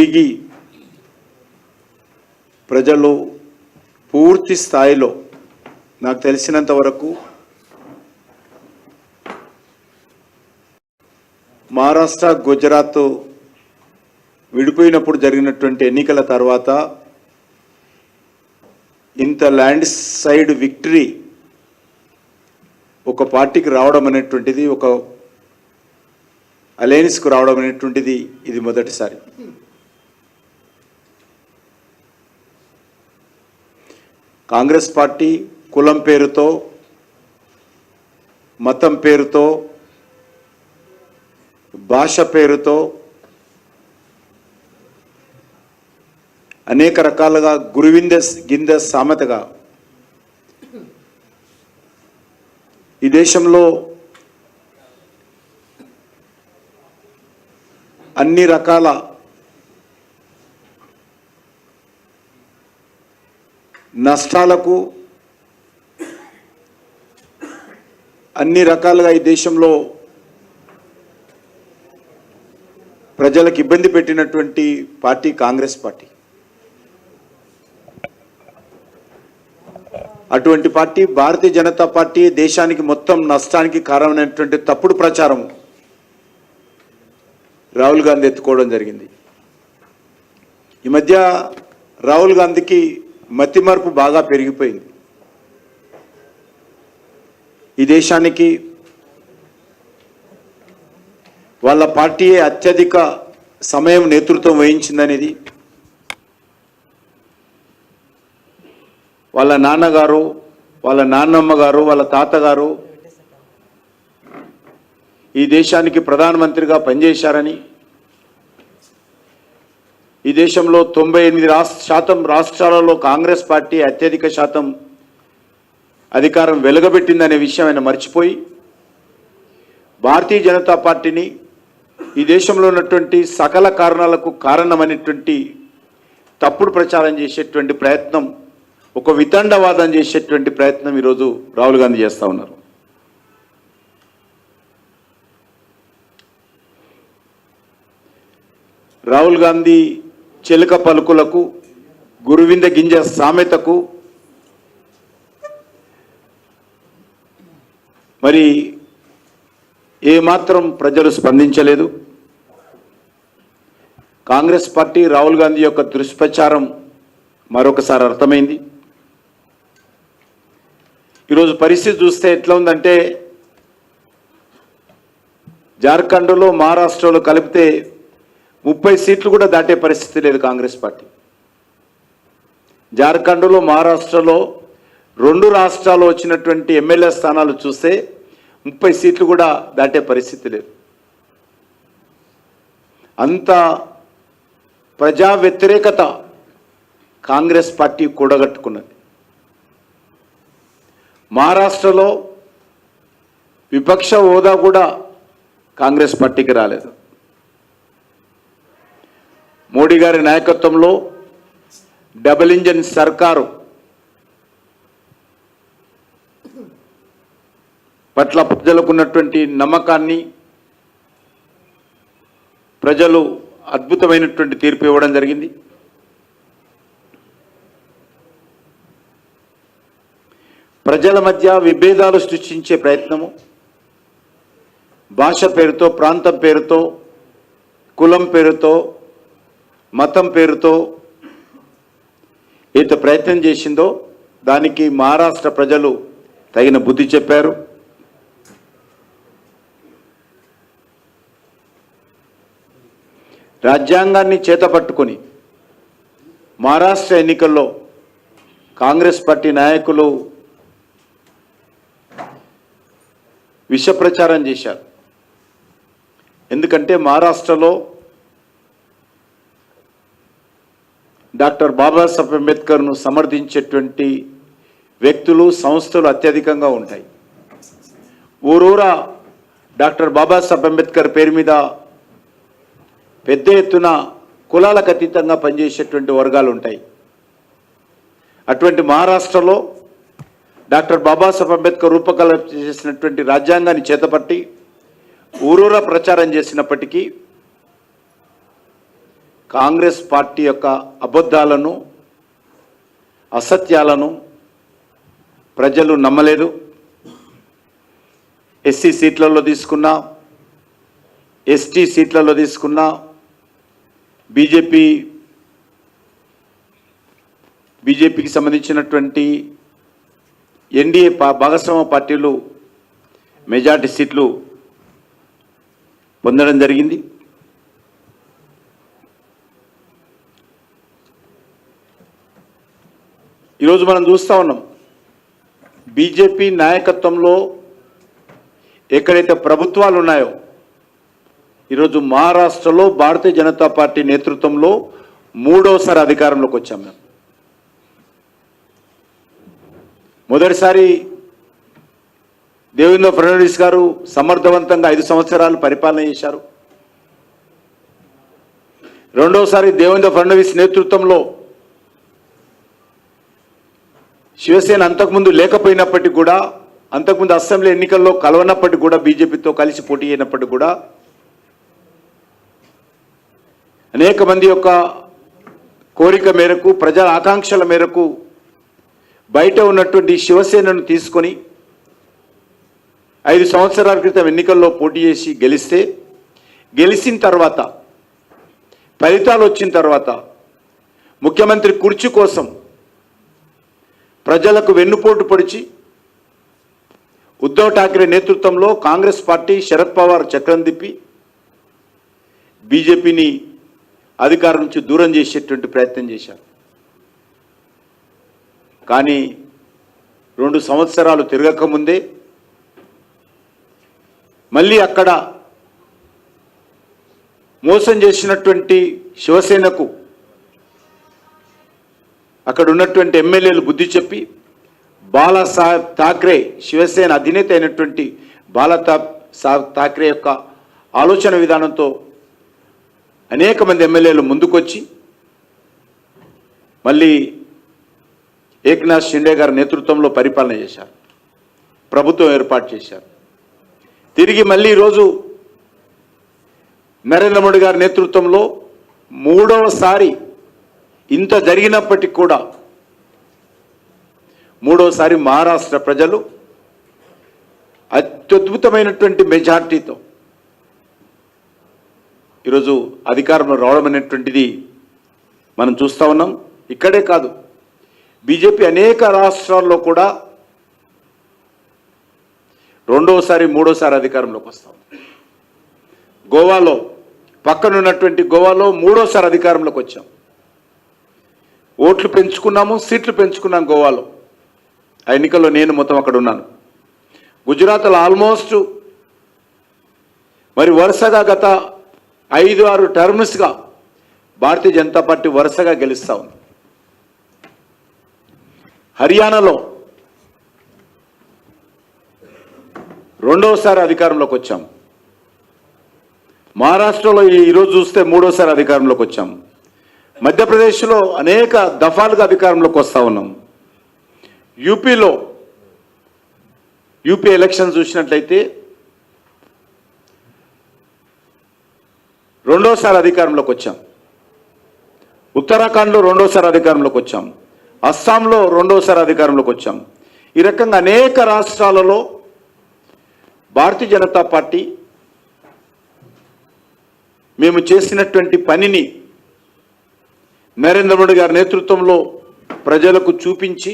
తిరిగి ప్రజలు పూర్తి స్థాయిలో నాకు తెలిసినంత వరకు మహారాష్ట్ర గుజరాత్ విడిపోయినప్పుడు జరిగినటువంటి ఎన్నికల తర్వాత ఇంత ల్యాండ్ సైడ్ విక్టరీ ఒక పార్టీకి రావడం అనేటువంటిది, ఒక అలయన్స్కు రావడం అనేటువంటిది ఇది మొదటిసారి. కాంగ్రెస్ పార్టీ కులం పేరుతో, మతం పేరుతో, భాష పేరుతో అనేక రకాలుగా గిందె సామెతగా ఈ దేశంలో అన్ని రకాల నష్టాలకు, అన్ని రకాలుగా ఈ దేశంలో ప్రజలకు ఇబ్బంది పెట్టినటువంటి పార్టీ కాంగ్రెస్ పార్టీ. అటువంటి పార్టీ భారతీయ జనతా పార్టీ దేశానికి మొత్తం నష్టానికి కారణమైనటువంటి తప్పుడు ప్రచారం రాహుల్ గాంధీ ఎత్తుకోవడం జరిగింది. ఈ మధ్య రాహుల్ గాంధీకి మతిమరుపు బాగా పెరిగిపోయింది. ఈ దేశానికి వాళ్ళ పార్టీయే అత్యధిక సమయం నేతృత్వం వహించిందనేది, వాళ్ళ నాన్నగారు, వాళ్ళ నాన్నమ్మ గారు, వాళ్ళ తాతగారు ఈ దేశానికి ప్రధానమంత్రిగా పనిచేశారని, ఈ దేశంలో 98% రాష్ట్రాలలో కాంగ్రెస్ పార్టీ అత్యధిక శాతం అధికారం వెలగబెట్టిందనే విషయం ఆయన మర్చిపోయి భారతీయ జనతా పార్టీని ఈ దేశంలో ఉన్నటువంటి సకల కారణాలకు కారణమైనటువంటి తప్పుడు ప్రచారం చేసేటువంటి ప్రయత్నం, ఒక వితండవాదం చేసేటువంటి ప్రయత్నం ఈరోజు రాహుల్ గాంధీ చేస్తూ ఉన్నారు. రాహుల్ గాంధీ చిలక పలుకులకు, గురువింద గింజ సామెతకు మరి ఏమాత్రం ప్రజలు స్పందించలేదు. కాంగ్రెస్ పార్టీ రాహుల్ గాంధీ యొక్క దుష్ప్రచారం మరొకసారి అర్థమైంది. ఈరోజు పరిస్థితి చూస్తే ఎట్లా ఉందంటే, జార్ఖండ్లో మహారాష్ట్రలో కలిపితే 30 సీట్లు కూడా దాటే పరిస్థితి లేదు కాంగ్రెస్ పార్టీ. జార్ఖండ్లో మహారాష్ట్రలో 2 రాష్ట్రాలు వచ్చినటువంటి ఎమ్మెల్యే స్థానాలు చూస్తే 30 సీట్లు కూడా దాటే పరిస్థితి లేదు. అంత ప్రజా వ్యతిరేకత కాంగ్రెస్ పార్టీ కూడగట్టుకున్నది. మహారాష్ట్రలో విపక్ష హోదా కూడా కాంగ్రెస్ పార్టీకి రాలేదు. మోడీ గారి నాయకత్వంలో డబుల్ ఇంజన్ సర్కారు పట్ల ప్రజలకు ఉన్నటువంటి నమ్మకాన్ని ప్రజలు అద్భుతమైనటువంటి తీర్పు ఇవ్వడం జరిగింది. ప్రజల మధ్య విభేదాలు సృష్టించే ప్రయత్నము, భాష పేరుతో, ప్రాంతం పేరుతో, కులం పేరుతో, మతం పేరుతో ఏదో ప్రయత్నం చేసిందో దానికి మహారాష్ట్ర ప్రజలు తగిన బుద్ధి చెప్పారు. రాజ్యాంగాన్ని చేతపట్టుకొని మహారాష్ట్ర ఎన్నికల్లో కాంగ్రెస్ పార్టీ నాయకులు విష ప్రచారం చేశారు. ఎందుకంటే మహారాష్ట్రలో డాక్టర్ బాబాసాహెబ్ అంబేద్కర్ను సమర్థించేటువంటి వ్యక్తులు, సంస్థలు అత్యధికంగా ఉంటాయి. ఊరూరా డాక్టర్ బాబాసాహెబ్ అంబేద్కర్ పేరు మీద పెద్ద ఎత్తున కులాలకు అతీతంగా పనిచేసేటువంటి వర్గాలు ఉంటాయి. అటువంటి మహారాష్ట్రలో డాక్టర్ బాబాసాహెబ్ అంబేద్కర్ రూపకల్పన చేసినటువంటి రాజ్యాంగాన్ని చేతపట్టి ఊరూరా ప్రచారం చేసినప్పటికీ కాంగ్రెస్ పార్టీ యొక్క అబద్ధాలను, అసత్యాలను ప్రజలు నమ్మలేదు. ఎస్సీ సీట్లలో తీసుకున్నా, ఎస్టీ సీట్లలో తీసుకున్నా, బీజేపీకి సంబంధించినటువంటి ఎన్డీఏ భాగస్వామ్య పార్టీలు మెజార్టీ సీట్లు పొందడం జరిగింది. ఈరోజు మనం చూస్తూ ఉన్నాం, బీజేపీ నాయకత్వంలో ఎక్కడైతే ప్రభుత్వాలు ఉన్నాయో, ఈరోజు మహారాష్ట్రలో భారతీయ జనతా పార్టీ నేతృత్వంలో మూడోసారి అధికారంలోకి వచ్చాం మేము. మొదటిసారి దేవేంద్ర ఫడ్నవీస్ గారు సమర్థవంతంగా 5 సంవత్సరాలు పరిపాలన చేశారు. రెండోసారి దేవేంద్ర ఫడ్నవీస్ నేతృత్వంలో శివసేన అంతకుముందు లేకపోయినప్పటికీ కూడా, అంతకుముందు అసెంబ్లీ ఎన్నికల్లో కలవనప్పటికీ కూడా, బీజేపీతో కలిసి పోటీ అయినప్పటికీ కూడా అనేక మంది యొక్క కోరిక మేరకు, ప్రజల ఆకాంక్షల మేరకు బయట ఉన్నటువంటి శివసేనను తీసుకొని 5 సంవత్సరాల క్రితం ఎన్నికల్లో పోటీ చేసి గెలిచిన తర్వాత, ఫలితాలు వచ్చిన తర్వాత ముఖ్యమంత్రి కుర్చీ కోసం ప్రజలకు వెన్నుపోటు పొడిచి ఉద్ధవ్ ఠాక్రే నేతృత్వంలో కాంగ్రెస్ పార్టీ, శరద్ పవార్ చక్రం తిప్పి బీజేపీని అధికారం నుంచి దూరం చేసేటువంటి ప్రయత్నం చేశారు. కానీ 2 సంవత్సరాలు తిరగకముందే మళ్ళీ అక్కడ మోసం చేసినటువంటి శివసేనకు అక్కడ ఉన్నటువంటి ఎమ్మెల్యేలు బుద్ధి చెప్పి, బాలాసాహెబ్ ఠాక్రే, శివసేన అధినేత అయినటువంటి బాలాసాహెబ్ ఠాక్రే యొక్క ఆలోచన విధానంతో అనేక మంది ఎమ్మెల్యేలు ముందుకొచ్చి మళ్ళీ ఏక్నాథ్ షిండే గారి నేతృత్వంలో పరిపాలన చేశారు, ప్రభుత్వం ఏర్పాటు చేశారు. తిరిగి మళ్ళీ ఈరోజు నరేంద్ర మోడీ గారి నేతృత్వంలో మూడవసారి, ఇంత జరిగినప్పటికీ కూడా మూడవసారి మహారాష్ట్ర ప్రజలు అత్యద్భుతమైనటువంటి మెజార్టీతో ఈరోజు అధికారంలో రావడం అనేటువంటిది మనం చూస్తూ ఉన్నాం. ఇక్కడే కాదు, బీజేపీ అనేక రాష్ట్రాల్లో కూడా రెండోసారి, మూడోసారి అధికారంలోకి వస్తాం. గోవాలో, పక్కనున్నటువంటి గోవాలో మూడోసారి అధికారంలోకి వచ్చాం. ఓట్లు పెంచుకున్నాము, సీట్లు పెంచుకున్నాం గోవాలో. ఆ ఎన్నికల్లో నేను మొత్తం అక్కడ ఉన్నాను. గుజరాత్లో ఆల్మోస్ట్ మరి వరుసగా గత 5-6 టర్మ్స్గా భారతీయ జనతా పార్టీ వరుసగా గెలుస్తూ ఉంది. హర్యానాలో రెండవసారి అధికారంలోకి వచ్చాం. మహారాష్ట్రలో ఈరోజు చూస్తే మూడోసారి అధికారంలోకి వచ్చాం. మధ్యప్రదేశ్లో అనేక దఫాలుగా అధికారంలోకి వస్తూ ఉన్నాం. యూపీ ఎలక్షన్ చూసినట్లయితే రెండోసారి అధికారంలోకి వచ్చాం. ఉత్తరాఖండ్లో రెండోసారి అధికారంలోకి వచ్చాం. అస్సాంలో రెండోసారి అధికారంలోకి వచ్చాం. ఈ రకంగా అనేక రాష్ట్రాలలో భారతీయ జనతా పార్టీ మేము చేసినటువంటి పనిని నరేంద్ర మోడీ గారి నేతృత్వంలో ప్రజలకు చూపించి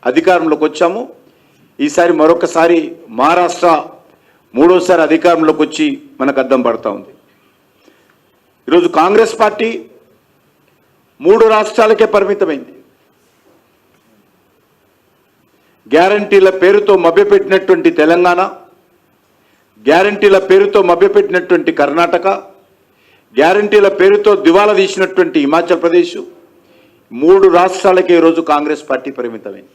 అధికారంలోకి వచ్చాము. ఈసారి మరొకసారి మహారాష్ట్ర మూడోసారి అధికారంలోకి వచ్చి మనకు అద్దం పడతా ఉంది. ఈరోజు కాంగ్రెస్ పార్టీ 3 రాష్ట్రాలకే పరిమితమైంది. గ్యారంటీల పేరుతో మభ్యపెట్టినటువంటి తెలంగాణ, గ్యారంటీల పేరుతో మభ్యపెట్టినటువంటి కర్ణాటక, గ్యారంటీల పేరుతో దివాలా తీసినటువంటి హిమాచల్ ప్రదేశ్, 3 రాష్ట్రాలకే ఈరోజు కాంగ్రెస్ పార్టీ పరిమితమైంది.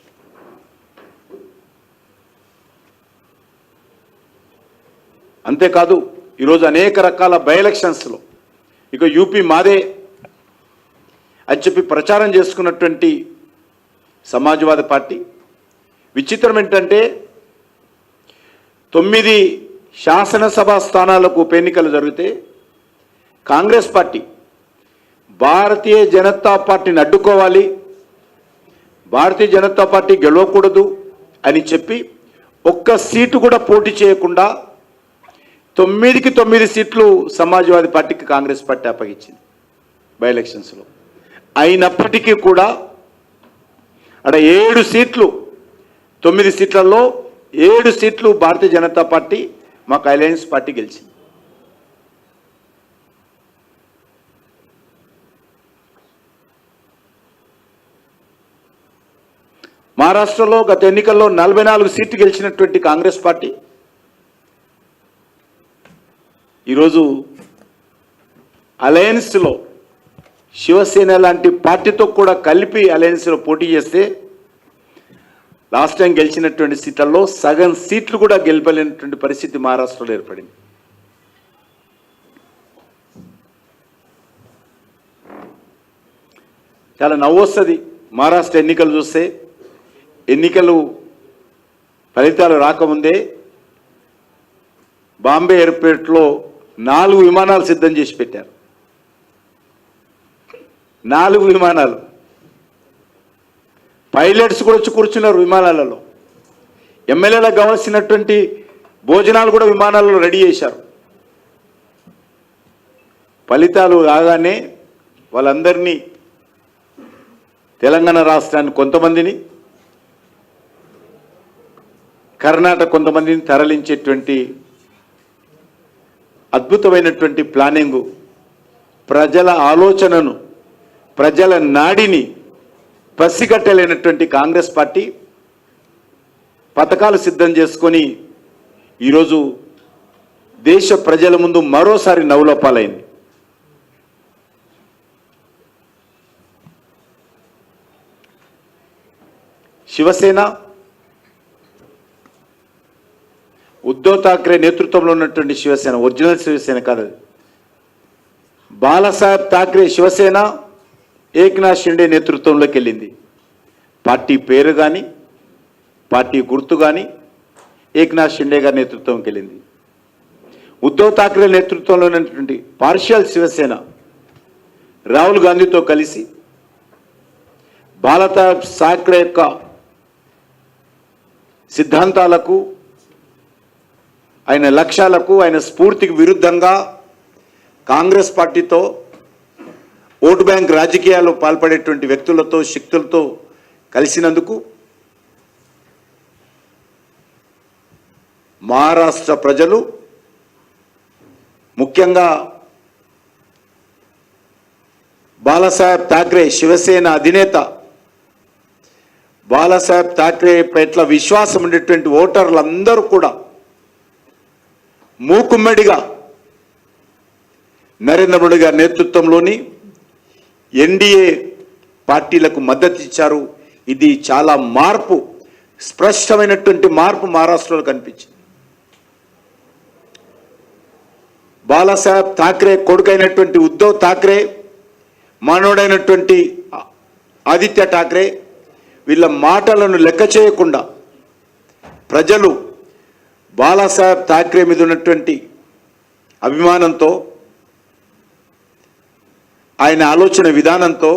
అంతేకాదు ఈరోజు అనేక రకాల బై ఎలక్షన్స్లో ఇక యూపీ మాదే అని చెప్పి ప్రచారం చేసుకున్నటువంటి సమాజ్వాదీ పార్టీ, విచిత్రం ఏంటంటే 9 శాసనసభ స్థానాలకు ఉప ఎన్నికలు జరిగితే కాంగ్రెస్ పార్టీ భారతీయ జనతా పార్టీని అడ్డుకోవాలి, భారతీయ జనతా పార్టీ గెలవకూడదు అని చెప్పి ఒక్క సీటు కూడా పోటీ చేయకుండా 9కి 9 సీట్లు సమాజ్వాదీ పార్టీకి కాంగ్రెస్ పార్టీ అప్పగించింది బై ఎలక్షన్స్లో. అయినప్పటికీ కూడా అక్కడ 7 సీట్లు, 9 సీట్లలో 7 సీట్లు భారతీయ జనతా పార్టీ మాకు అలయన్స్ పార్టీ గెలిచింది. మహారాష్ట్రలో గత ఎన్నికల్లో 44 సీట్లు గెలిచినటువంటి కాంగ్రెస్ పార్టీ ఈరోజు అలయన్స్లో శివసేన లాంటి పార్టీతో కూడా కలిపి అలయన్స్లో పోటీ చేస్తే లాస్ట్ టైం గెలిచినటువంటి సీట్లలో సగం సీట్లు కూడా గెలపలేనటువంటి పరిస్థితి మహారాష్ట్రలో ఏర్పడింది. చాలా నవ్వు వస్తుంది మహారాష్ట్ర ఎన్నికలు చూస్తే. ఎన్నికలు ఫలితాలు రాకముందే బాంబే ఎయిర్పోర్ట్లో 4 విమానాలు సిద్ధం చేసి పెట్టారు. 4 విమానాలు, పైలట్స్ కూడా వచ్చి కూర్చున్నారు విమానాలలో. ఎమ్మెల్యేలకు కావాల్సినటువంటి భోజనాలు కూడా విమానాలలో రెడీ చేశారు. ఫలితాలు రాగానే వాళ్ళందరినీ, తెలంగాణ రాష్ట్రాన్ని కొంతమందిని, కర్ణాటక కొంతమందిని తరలించేటువంటి అద్భుతమైనటువంటి ప్లానింగు, ప్రజల ఆలోచనను, ప్రజల నాడిని పసిగట్టలేనటువంటి కాంగ్రెస్ పార్టీ పథకాలు సిద్ధం చేసుకొని ఈరోజు దేశ ప్రజల ముందు మరోసారి నవ్వులపాలైంది. శివసేన ఉద్ధవ్ ఠాక్రే నేతృత్వంలో ఉన్నటువంటి శివసేన, ఒరిజినల్ శివసేన కాదు, బాలాసాహెబ్ ఠాక్రే శివసేన ఏక్నాథ్ షిండే నేతృత్వంలోకి వెళ్ళింది. పార్టీ పేరు కానీ పార్టీ గుర్తు కానీ ఏక్నాథ్ షిండే గారి నేతృత్వంకి వెళ్ళింది. ఉద్ధవ్ ఠాక్రే నేతృత్వంలో ఉన్నటువంటి పార్షియల్ శివసేన రాహుల్ గాంధీతో కలిసి బాలాసాహెబ్ ఠాక్రే యొక్క సిద్ధాంతాలకు, ఆయన లక్ష్యాలకు, ఆయన స్ఫూర్తికి విరుద్ధంగా కాంగ్రెస్ పార్టీతో ఓటు బ్యాంక్ రాజకీయాల్లో పాల్పడేటువంటి వ్యక్తులతో, శక్తులతో కలిసినందుకు మహారాష్ట్ర ప్రజలు, ముఖ్యంగా బాలాసాహెబ్ ఠాక్రే శివసేన అధినేత బాలాసాహెబ్ ఠాక్రే పట్ల విశ్వాసం ఉండేటువంటి ఓటర్లందరూ కూడా మూకుమ్మడిగా నరేంద్ర మోడీ గారి నేతృత్వంలోని ఎన్డీఏ పార్టీలకు మద్దతు ఇచ్చారు. ఇది చాలా మార్పు, స్పష్టమైనటువంటి మార్పు మహారాష్ట్రలో కనిపించింది. బాలాసాహెబ్ ఠాక్రే కొడుకైనటువంటి ఉద్ధవ్ ఠాక్రే, మానవుడైనటువంటి ఆదిత్య ఠాక్రే, వీళ్ళ మాటలను లెక్క చేయకుండా ప్రజలు బాలాసాహెబ్ ఠాక్రే మీద ఉన్నటువంటి అభిమానంతో, ఆయన ఆలోచన విధానంతో,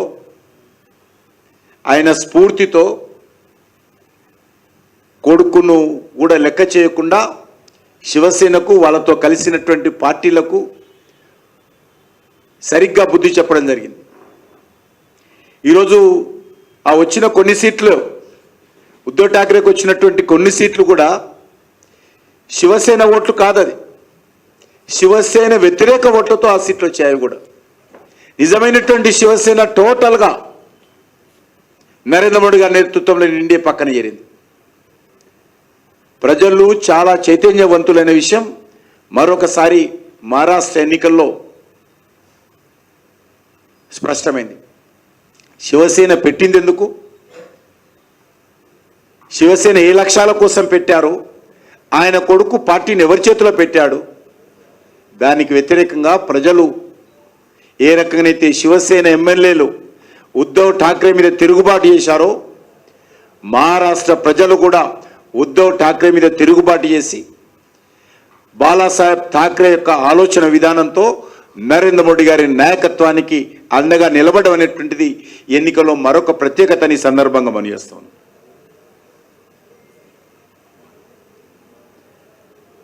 ఆయన స్ఫూర్తితో కొడుకును కూడా లెక్క చేయకుండా శివసేనకు, వాళ్ళతో కలిసినటువంటి పార్టీలకు సరిగ్గా బుద్ధి చెప్పడం జరిగింది. ఈరోజు ఆ వచ్చిన కొన్ని సీట్లు, ఉద్ధవ్ ఠాక్రేకి వచ్చినటువంటి కొన్ని సీట్లు కూడా శివసేన ఓట్లు కాదు, అది శివసేన వ్యతిరేక ఓట్లతో ఆ సీట్లు వచ్చాయి. కూడా నిజమైనటువంటి శివసేన టోటల్గా నరేంద్ర మోడీ గారి నేతృత్వంలో ఇండియా పక్కన చేరింది. ప్రజలు చాలా చైతన్యవంతులైన విషయం మరొకసారి మహారాష్ట్ర ఎన్నికల్లో స్పష్టమైంది. శివసేన పెట్టింది ఎందుకు, శివసేన ఏ లక్ష్యాల కోసం పెట్టారు, ఆయన కొడుకు పార్టీని ఎవరి చేతిలో పెట్టాడు, దానికి వ్యతిరేకంగా ప్రజలు ఏ రకంగానైతే శివసేన ఎమ్మెల్యేలు ఉద్ధవ్ ఠాక్రే మీద తిరుగుబాటు చేశారో, మహారాష్ట్ర ప్రజలు కూడా ఉద్ధవ్ ఠాక్రే మీద తిరుగుబాటు చేసి బాలాసాహెబ్ ఠాక్రే యొక్క ఆలోచన విధానంతో నరేంద్ర మోడీ గారి నాయకత్వానికి అండగా నిలబడడం అనేటువంటిది ఎన్నికల్లో మరొక ప్రత్యేకతని సందర్భంగా మనం చేస్తాం.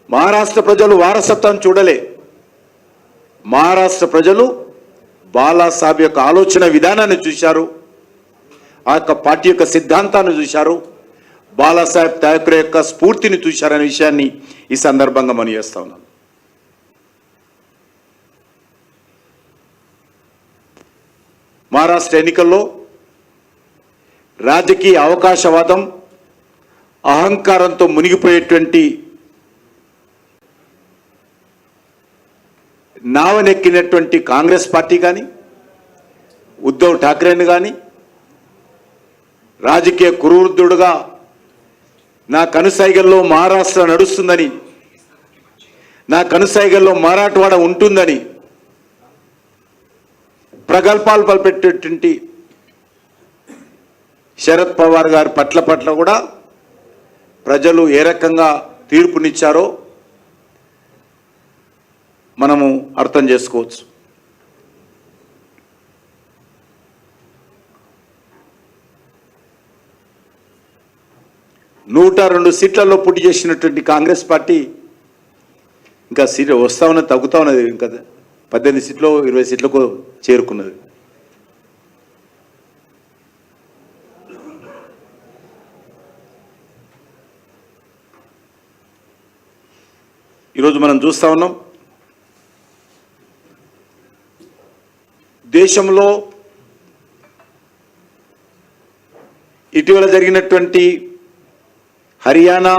మహారాష్ట్ర ప్రజలు వారసత్వం చూడలే. మహారాష్ట్ర ప్రజలు బాలాసాహెబ్ యొక్క ఆలోచన విధానాన్ని చూశారు, ఆ యొక్క పార్టీ యొక్క సిద్ధాంతాన్ని చూశారు, బాలాసాహెబ్ ఠాకరే యొక్క స్ఫూర్తిని చూశారనే విషయాన్ని ఈ సందర్భంగా మనం చేస్తా ఉన్నాం. మహారాష్ట్ర ఎన్నికల్లో రాజకీయ అవకాశవాదం, అహంకారంతో మునిగిపోయేటువంటి నావనెక్కినటువంటి కాంగ్రెస్ పార్టీ కానీ, ఉద్ధవ్ ఠాకరేని కానీ రాజకీయ కురువృద్ధుడుగా నా కనుసైగల్లో మహారాష్ట్ర నడుస్తుందని, నా కనుసైగల్లో మరాఠవాడ ఉంటుందని ప్రగల్భాలు పలిపెట్టేటువంటి శరద్ పవార్ గారి పట్ల కూడా ప్రజలు ఏ రకంగా తీర్పునిచ్చారో మనము అర్థం చేసుకోవచ్చు. నూట 2 సీట్లలో పోటీ చేసినటువంటి కాంగ్రెస్ పార్టీ ఇంకా సీట్లు వస్తా ఉన్నది, తగ్గుతా ఉన్నది. ఇంకా 18 సీట్లు 20 సీట్లకు చేరుకున్నది. ఈరోజు మనం చూస్తా ఉన్నాం, దేశంలో ఇటీవల జరిగినటువంటి హర్యానా,